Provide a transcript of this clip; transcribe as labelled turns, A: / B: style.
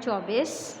A: 24